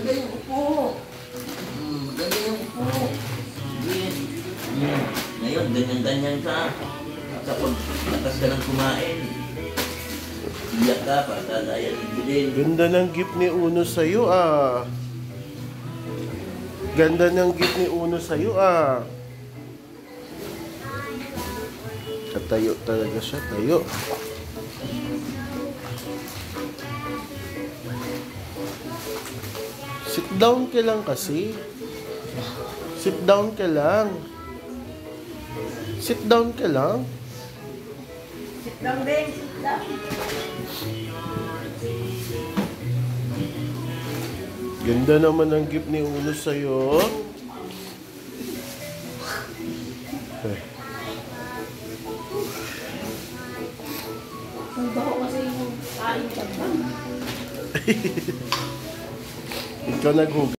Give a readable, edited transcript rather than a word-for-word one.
maganda yung upo. Maganda yung upo. Sige. Ngayon, ganyan-ganyan ka. Kapag lakas ka ng kumain, iyak ka, patadaya din. Ganda ng gift ni Uno sa'yo, ah. Ganda ng gift ni Uno sa'yo, ah. Tayo talaga siya, tayo. Sit down ka lang kasi. Sit down ka lang. Sit down ka lang. Sit down, Ben. Sit down. Ganda naman ang gift ni Uno sa'yo. Ang baho kasi yung kain ka ba? Ikaw naghugas.